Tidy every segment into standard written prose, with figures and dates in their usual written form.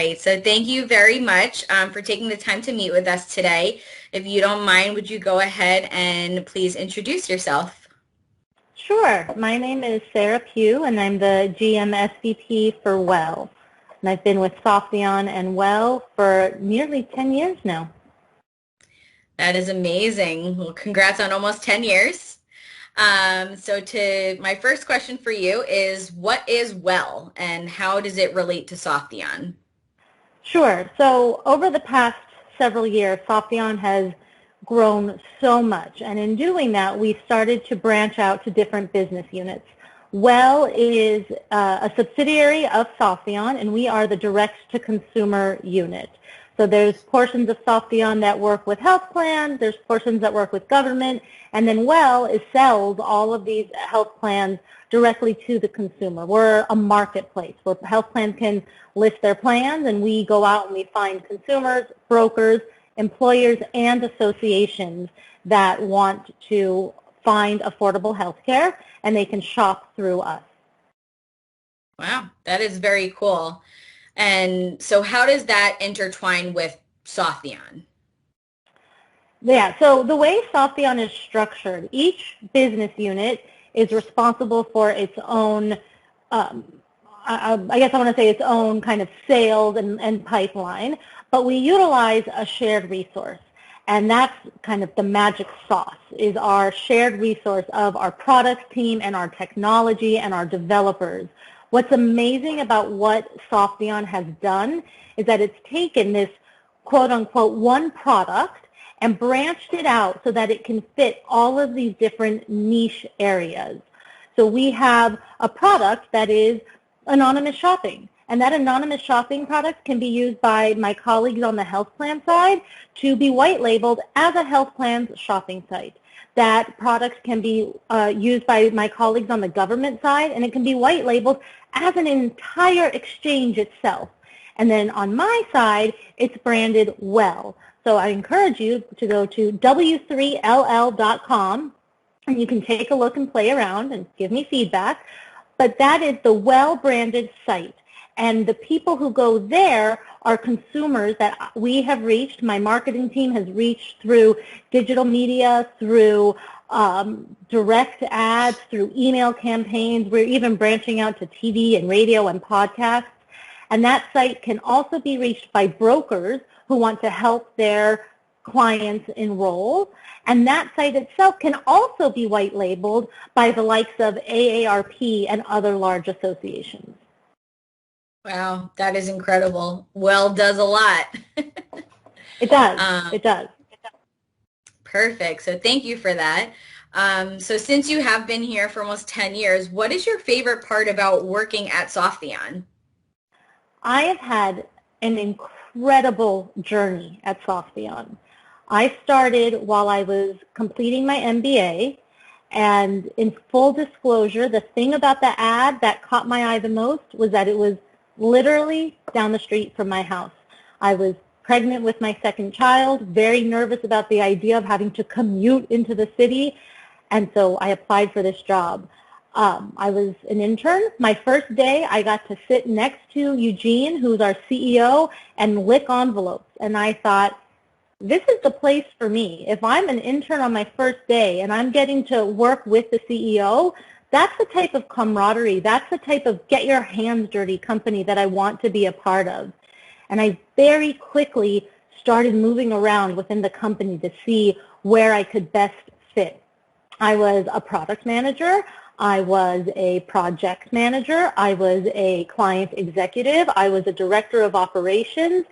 right. So thank you very much for taking the time to meet with us today. If you don't mind, would you go ahead and please introduce yourself? Sure. My name is Sarah Pew, and I'm the GM SVP for Well. And I've been with Sophion and Well for nearly 10 years now. That is amazing. Well, congrats on almost 10 years. So my first question for you is, what is Well and how does it relate to Softheon? Sure. So over the past several years, Sophion has grown so much. And in doing that, we've started to branch out to different business units. Well is a subsidiary of Sophion, and we are the direct-to-consumer unit. So there's portions of Sophion that work with health plans, there's portions that work with government, and then Well sells all of these health plans directly to the consumer. We're a marketplace where health plans can list their plans, and we go out and we find consumers, brokers, employers, and associations that want to find affordable health care, and they can shop through us. Wow, that is very cool. And so how does that intertwine with Softheon? Yeah, so the way Softheon is structured, each business unit is responsible for its own, I guess I want to say its own kind of sales and pipeline, but we utilize a shared resource. And that's kind of the magic sauce, is our shared resource of our product team and our technology and our developers. What's amazing about what Softheon has done is that it's taken this quote-unquote one product and branched it out so that it can fit all of these different niche areas. So we have a product that is anonymous shopping, and that anonymous shopping product can be used by my colleagues on the health plan side to be white labeled as a health plan's shopping site. That product can be used by my colleagues on the government side, and it can be white labeled as an entire exchange itself. And then on my side, it's branded Well. So I encourage you to go to w3ll.com, and you can take a look and play around and give me feedback. But that is the Well branded site. And the people who go there are consumers that we have reached, my marketing team has reached through digital media, through direct ads, through email campaigns. We're even branching out to TV and radio and podcasts. And that site can also be reached by brokers who want to help their clients enroll. And that site itself can also be white labeled by the likes of AARP and other large associations. Wow, that is incredible. Well does a lot. It does. It does. Perfect. So thank you for that. So since you have been here for almost 10 years, what is your favorite part about working at Softheon? I have had an incredible journey at Softheon. I started while I was completing my MBA, and in full disclosure, the thing about the ad that caught my eye the most was that it was literally down the street from my house. I was pregnant with my second child, very nervous about the idea of having to commute into the city, and so I applied for this job. I was an intern. My first day, I got to sit next to Eugene, who's our CEO, and lick envelopes, and I thought, this is the place for me. If I'm an intern on my first day and I'm getting to work with the CEO, that's the type of camaraderie, that's the type of get your hands dirty company that I want to be a part of. And I very quickly started moving around within the company to see where I could best fit. I was a product manager, I was a project manager, I was a client executive, I was a director of operations.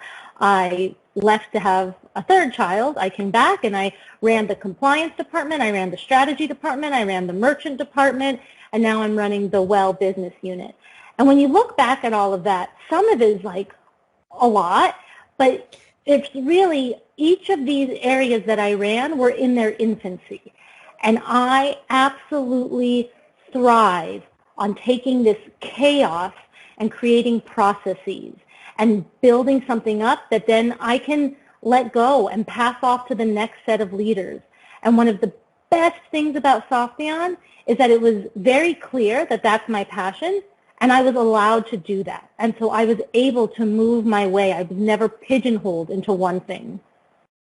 I left to have a third child. I came back and I ran the compliance department, I ran the strategy department, I ran the merchant department, and now I'm running the Well business unit. And when you look back at all of that, some of it is like a lot, but it's really each of these areas that I ran were in their infancy. And I absolutely thrive on taking this chaos and creating processes and building something up that then I can let go and pass off to the next set of leaders. And one of the best things about Softheon is that it was very clear that that's my passion, And I was allowed to do that. And so I was able to move my way. I was never pigeonholed into one thing.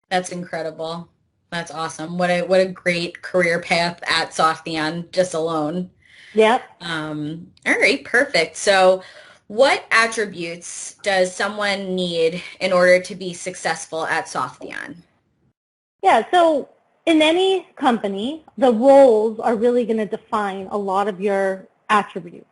That's incredible. That's awesome. What a great career path at Softheon just alone. Yep. All right, perfect. So what attributes does someone need in order to be successful at Softheon? Yeah, so in any company, the roles are really going to define a lot of your attributes.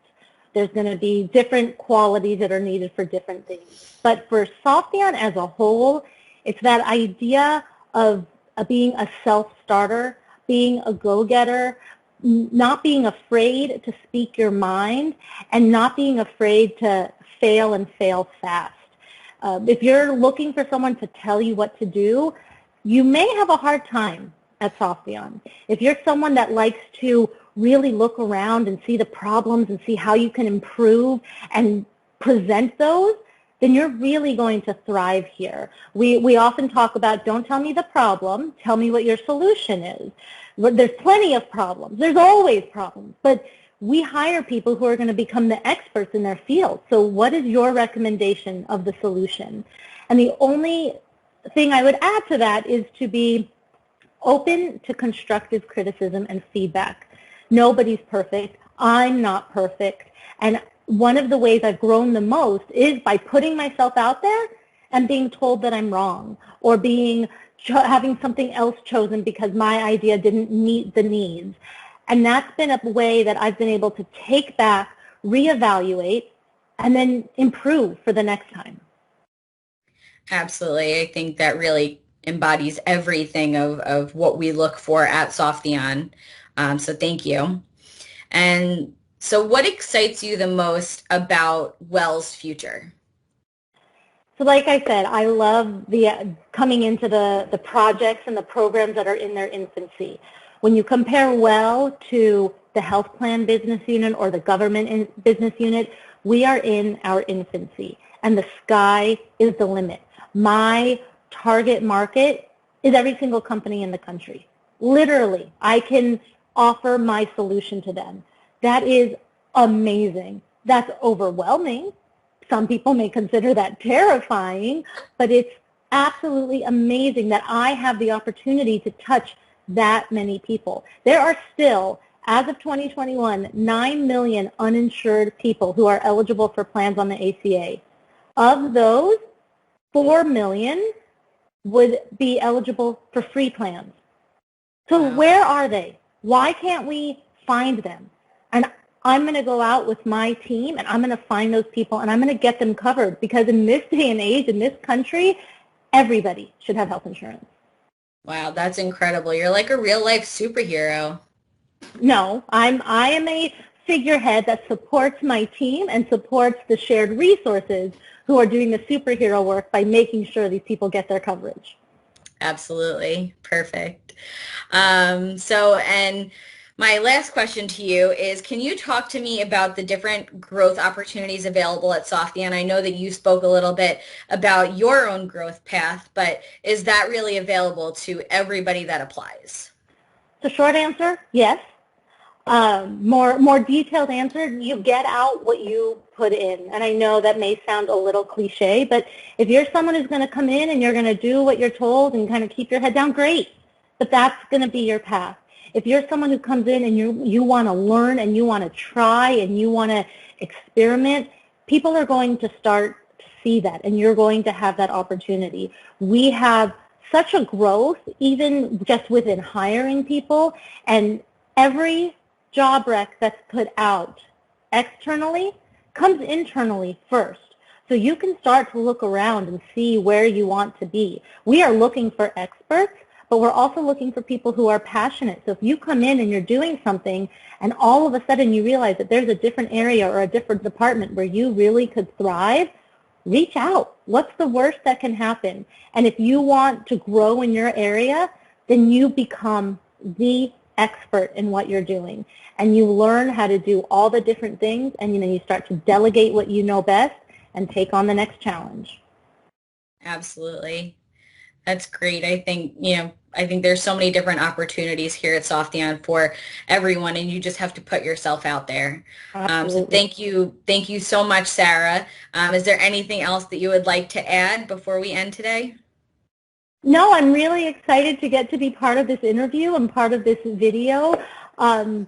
There's going to be different qualities that are needed for different things. But for Softheon as a whole, it's that idea of being a self-starter, being a go-getter, not being afraid to speak your mind, and not being afraid to fail and fail fast. If you're looking for someone to tell you what to do, you may have a hard time at Softheon. If you're someone that likes to really look around and see the problems and see how you can improve and present those, then you're really going to thrive here. We often talk about, don't tell me the problem, tell me what your solution is. There's plenty of problems. There's always problems. But we hire people who are going to become the experts in their field. So what is your recommendation of the solution? And the only thing I would add to that is to be open to constructive criticism and feedback. Nobody's perfect. I'm not perfect. And one of the ways I've grown the most is by putting myself out there and being told that I'm wrong, or having something else chosen because my idea didn't meet the needs. And that's been a way that I've been able to take back, reevaluate, and then improve for the next time. Absolutely. I think that really embodies everything of what we look for at Softheon. So thank you. And so what excites you the most about Well's future? So like I said, I love coming into the projects and the programs that are in their infancy. When you compare Well to the health plan business unit or the government business unit, we are in our infancy, and the sky is the limit. My target market is every single company in the country. Literally, I can offer my solution to them. That is amazing. That's overwhelming. Some people may consider that terrifying, but it's absolutely amazing that I have the opportunity to touch that many people. There are still, as of 2021, 9 million uninsured people who are eligible for plans on the ACA. Of those, 4 million would be eligible for free plans. So Wow. where are they? Why can't we find them? And I'm going to go out with my team, and I'm going to find those people, and I'm going to get them covered, because in this day and age, in this country, everybody should have health insurance. Wow, that's incredible. You're like a real life superhero. No, I am a figurehead that supports my team and supports the shared resources who are doing the superhero work by making sure these people get their coverage. Absolutely. Perfect. And my last question to you is, can you talk to me about the different growth opportunities available at Softheon? I know that you spoke a little bit about your own growth path, but is that really available to everybody that applies? The short answer, yes. More detailed answer, you get out what you put in. And I know that may sound a little cliche, but if you're someone who's going to come in and you're going to do what you're told and kind of keep your head down, great. But that's going to be your path. If you're someone who comes in and you want to learn and you want to try and you want to experiment, people are going to start to see that, and you're going to have that opportunity. We have such a growth, even just within hiring people, and every job rec that's put out externally comes internally first. So you can start to look around and see where you want to be. We are looking for experts, but we're also looking for people who are passionate. So if you come in and you're doing something and all of a sudden you realize that there's a different area or a different department where you really could thrive, reach out. What's the worst that can happen? And if you want to grow in your area, then you become the expert in what you're doing. And you learn how to do all the different things, and you start to delegate what you know best and take on the next challenge. Absolutely. That's great. I think, I think there's so many different opportunities here at Softheon for everyone, and you just have to put yourself out there. So Absolutely. thank you so much, Sarah. Is there anything else that you would like to add before we end today? No, I'm really excited to get to be part of this interview and part of this video. Um,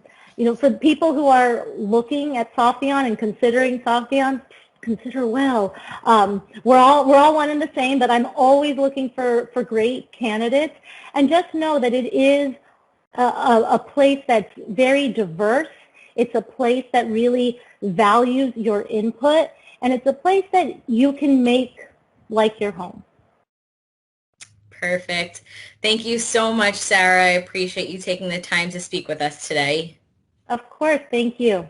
for people who are looking at Sophion and considering Sophion, consider well. We're all one and the same, but I'm always looking for great candidates. And just know that it is a place that's very diverse. It's a place that really values your input, and it's a place that you can make like your home. Perfect. Thank you so much, Sarah. I appreciate you taking the time to speak with us today. Of course, thank you.